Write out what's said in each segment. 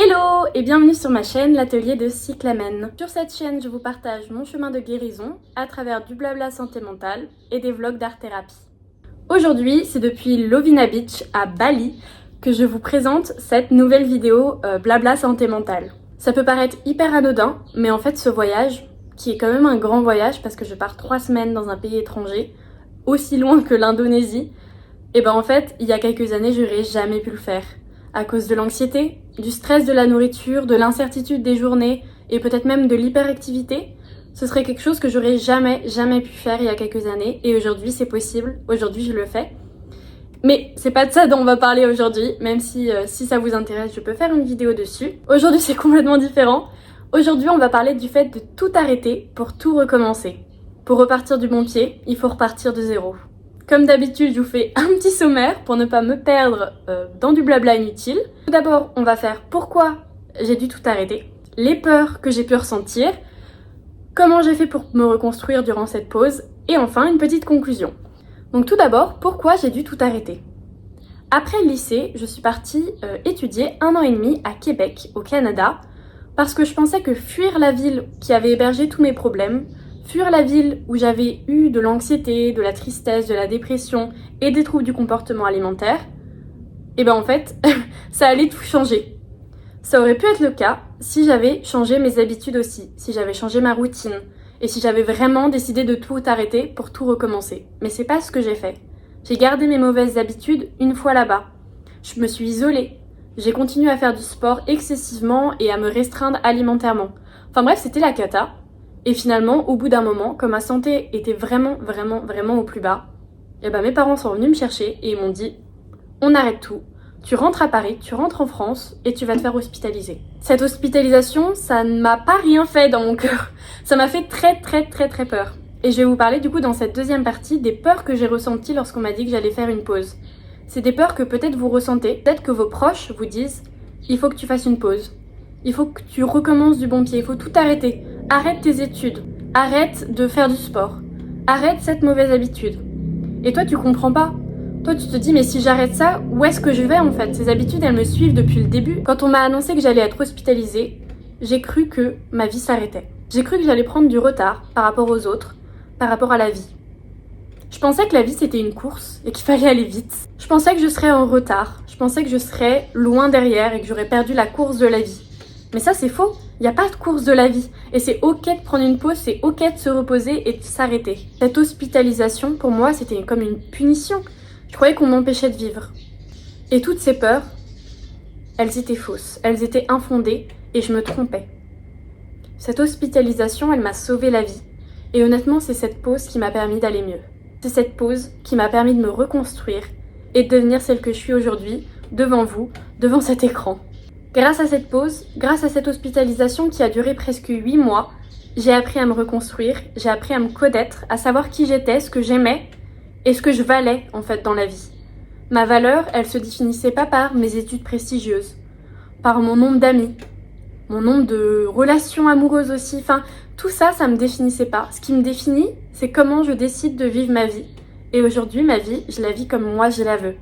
Hello et bienvenue sur ma chaîne, l'atelier de Cyclamen. Sur cette chaîne, je vous partage mon chemin de guérison à travers du blabla santé mentale et des vlogs d'art-thérapie. Aujourd'hui, c'est depuis Lovina Beach à Bali que je vous présente cette nouvelle vidéo blabla santé mentale. Ça peut paraître hyper anodin, mais en fait ce voyage, qui est quand même un grand voyage parce que je pars 3 semaines dans un pays étranger, aussi loin que l'Indonésie, et ben en fait, il y a quelques années, j'aurais jamais pu le faire. À cause de l'anxiété, du stress de la nourriture, de l'incertitude des journées et peut-être même de l'hyperactivité, ce serait quelque chose que j'aurais jamais pu faire il y a quelques années et aujourd'hui c'est possible, aujourd'hui je le fais. Mais c'est pas de ça dont on va parler aujourd'hui, même si ça vous intéresse, je peux faire une vidéo dessus. Aujourd'hui c'est complètement différent. Aujourd'hui on va parler du fait de tout arrêter pour tout recommencer. Pour repartir du bon pied, il faut repartir de zéro. Comme d'habitude, je vous fais un petit sommaire pour ne pas me perdre dans du blabla inutile. Tout d'abord, on va faire pourquoi j'ai dû tout arrêter, les peurs que j'ai pu ressentir, comment j'ai fait pour me reconstruire durant cette pause, et enfin une petite conclusion. Donc tout d'abord, pourquoi j'ai dû tout arrêter. Après le lycée, je suis partie étudier 1 an et demi à Québec, au Canada, parce que je pensais que fuir la ville qui avait hébergé tous mes problèmes, fuir la ville où j'avais eu de l'anxiété, de la tristesse, de la dépression et des troubles du comportement alimentaire, et ben en fait, ça allait tout changer. Ça aurait pu être le cas si j'avais changé mes habitudes aussi, si j'avais changé ma routine, et si j'avais vraiment décidé de tout arrêter pour tout recommencer. Mais c'est pas ce que j'ai fait. J'ai gardé mes mauvaises habitudes une fois là-bas. Je me suis isolée. J'ai continué à faire du sport excessivement et à me restreindre alimentairement. Enfin bref, c'était la cata. Et finalement, au bout d'un moment, comme ma santé était vraiment au plus bas, et ben mes parents sont venus me chercher et ils m'ont dit « On arrête tout, tu rentres à Paris, tu rentres en France et tu vas te faire hospitaliser. » Cette hospitalisation, ça ne m'a pas rien fait dans mon cœur. Ça m'a fait très peur. Et je vais vous parler du coup dans cette deuxième partie des peurs que j'ai ressenties lorsqu'on m'a dit que j'allais faire une pause. C'est des peurs que peut-être vous ressentez, peut-être que vos proches vous disent « Il faut que tu fasses une pause. Il faut que tu recommences du bon pied, il faut tout arrêter. » Arrête tes études, arrête de faire du sport, arrête cette mauvaise habitude. Et toi, tu comprends pas. Toi, tu te dis, mais si j'arrête ça, où est-ce que je vais en fait? Ces habitudes, elles me suivent depuis le début. Quand on m'a annoncé que j'allais être hospitalisée, j'ai cru que ma vie s'arrêtait. J'ai cru que j'allais prendre du retard par rapport aux autres, par rapport à la vie. Je pensais que la vie, c'était une course et qu'il fallait aller vite. Je pensais que je serais en retard, je pensais que je serais loin derrière et que j'aurais perdu la course de la vie. Mais ça, c'est faux. Il n'y a pas de course de la vie. Et c'est ok de prendre une pause, c'est ok de se reposer et de s'arrêter. Cette hospitalisation, pour moi, c'était comme une punition. Je croyais qu'on m'empêchait de vivre. Et toutes ces peurs, elles étaient fausses. Elles étaient infondées et je me trompais. Cette hospitalisation, elle m'a sauvé la vie. Et honnêtement, c'est cette pause qui m'a permis d'aller mieux. C'est cette pause qui m'a permis de me reconstruire et de devenir celle que je suis aujourd'hui, devant vous, devant cet écran. Grâce à cette pause, grâce à cette hospitalisation qui a duré presque 8 mois, j'ai appris à me reconstruire, j'ai appris à me connaître, à savoir qui j'étais, ce que j'aimais et ce que je valais en fait dans la vie. Ma valeur, elle se définissait pas par mes études prestigieuses, par mon nombre d'amis, mon nombre de relations amoureuses aussi, enfin tout ça, ça me définissait pas. Ce qui me définit, c'est comment je décide de vivre ma vie. Et aujourd'hui, ma vie, je la vis comme moi je la veux.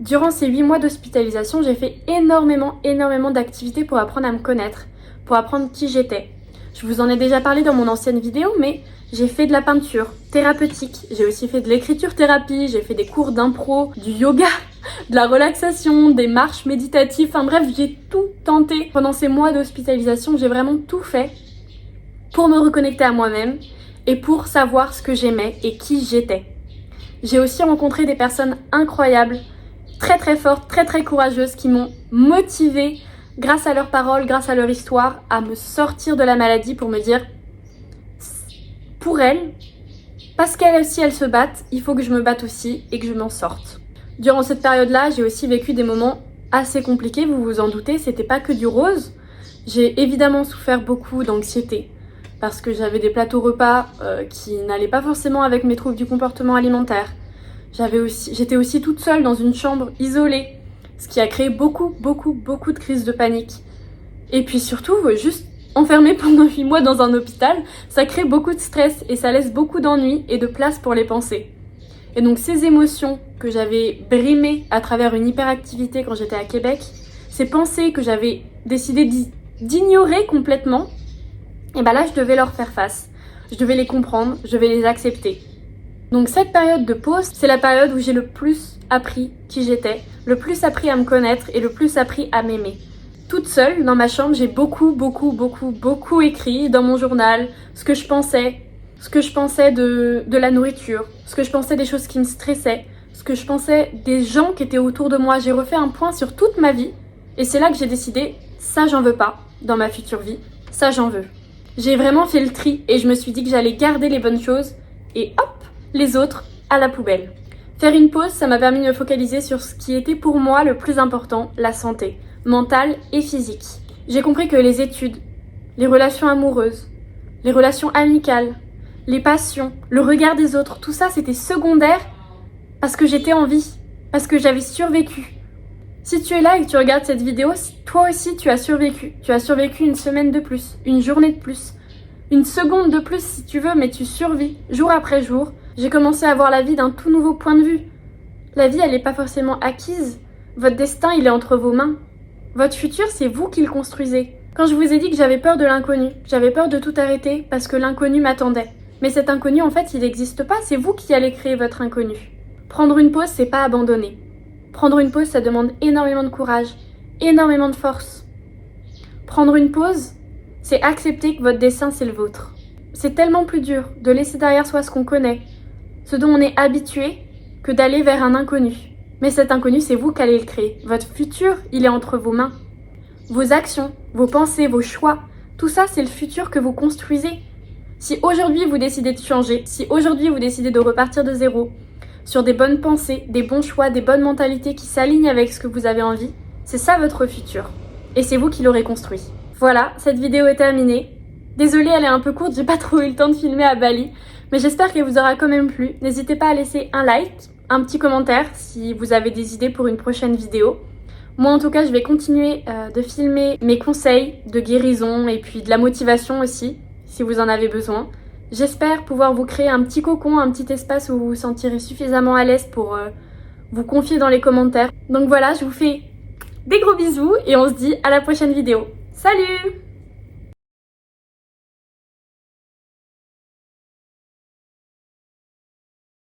Durant ces 8 mois d'hospitalisation, j'ai fait énormément d'activités pour apprendre à me connaître, pour apprendre qui j'étais. Je vous en ai déjà parlé dans mon ancienne vidéo, mais j'ai fait de la peinture thérapeutique, j'ai aussi fait de l'écriture thérapie, j'ai fait des cours d'impro, du yoga, de la relaxation, des marches méditatives, enfin bref, j'ai tout tenté. Pendant ces mois d'hospitalisation, j'ai vraiment tout fait pour me reconnecter à moi-même et pour savoir ce que j'aimais et qui j'étais. J'ai aussi rencontré des personnes incroyables, très fortes, très courageuses qui m'ont motivée grâce à leurs paroles, grâce à leur histoire, à me sortir de la maladie pour me dire pour elles, parce qu'elles aussi elles se battent, il faut que je me batte aussi et que je m'en sorte. Durant cette période-là, j'ai aussi vécu des moments assez compliqués, vous vous en doutez, c'était pas que du rose. J'ai évidemment souffert beaucoup d'anxiété parce que j'avais des plateaux repas qui n'allaient pas forcément avec mes troubles du comportement alimentaire. J'étais aussi toute seule dans une chambre isolée, ce qui a créé beaucoup de crises de panique. Et puis surtout, juste enfermée pendant 8 mois dans un hôpital, ça crée beaucoup de stress et ça laisse beaucoup d'ennui et de place pour les pensées. Et donc ces émotions que j'avais brimées à travers une hyperactivité quand j'étais à Québec, ces pensées que j'avais décidé d'ignorer complètement, et bah là je devais leur faire face. Je devais les comprendre, je devais les accepter. Donc cette période de pause, c'est la période où j'ai le plus appris qui j'étais, le plus appris à me connaître et le plus appris à m'aimer. Toute seule, dans ma chambre, j'ai beaucoup écrit dans mon journal ce que je pensais de la nourriture, ce que je pensais des choses qui me stressaient, ce que je pensais des gens qui étaient autour de moi. J'ai refait un point sur toute ma vie et c'est là que j'ai décidé, ça j'en veux pas dans ma future vie, ça j'en veux. J'ai vraiment fait le tri et je me suis dit que j'allais garder les bonnes choses et hop, les autres à la poubelle. Faire une pause, ça m'a permis de me focaliser sur ce qui était pour moi le plus important, la santé, mentale et physique. J'ai compris que les études, les relations amoureuses, les relations amicales, les passions, le regard des autres, tout ça c'était secondaire parce que j'étais en vie, parce que j'avais survécu. Si tu es là et que tu regardes cette vidéo, toi aussi tu as survécu. Tu as survécu une semaine de plus, une journée de plus, une seconde de plus si tu veux, mais tu survis jour après jour. J'ai commencé à voir la vie d'un tout nouveau point de vue. La vie, elle n'est pas forcément acquise. Votre destin, il est entre vos mains. Votre futur, c'est vous qui le construisez. Quand je vous ai dit que j'avais peur de l'inconnu, j'avais peur de tout arrêter parce que l'inconnu m'attendait. Mais cet inconnu, en fait, il n'existe pas, c'est vous qui allez créer votre inconnu. Prendre une pause, c'est pas abandonner. Prendre une pause, ça demande énormément de courage, énormément de force. Prendre une pause, c'est accepter que votre destin, c'est le vôtre. C'est tellement plus dur de laisser derrière soi ce qu'on connaît, ce dont on est habitué, que d'aller vers un inconnu. Mais cet inconnu, c'est vous qui allez le créer. Votre futur, il est entre vos mains. Vos actions, vos pensées, vos choix, tout ça, c'est le futur que vous construisez. Si aujourd'hui vous décidez de changer, si aujourd'hui vous décidez de repartir de zéro, sur des bonnes pensées, des bons choix, des bonnes mentalités qui s'alignent avec ce que vous avez envie, c'est ça votre futur. Et c'est vous qui l'aurez construit. Voilà, cette vidéo est terminée. Désolée, elle est un peu courte, j'ai pas trop eu le temps de filmer à Bali, mais j'espère qu'elle vous aura quand même plu. N'hésitez pas à laisser un like, un petit commentaire si vous avez des idées pour une prochaine vidéo. Moi en tout cas, je vais continuer de filmer mes conseils de guérison et puis de la motivation aussi, si vous en avez besoin. J'espère pouvoir vous créer un petit cocon, un petit espace où vous vous sentirez suffisamment à l'aise pour vous confier dans les commentaires. Donc voilà, je vous fais des gros bisous et on se dit à la prochaine vidéo. Salut!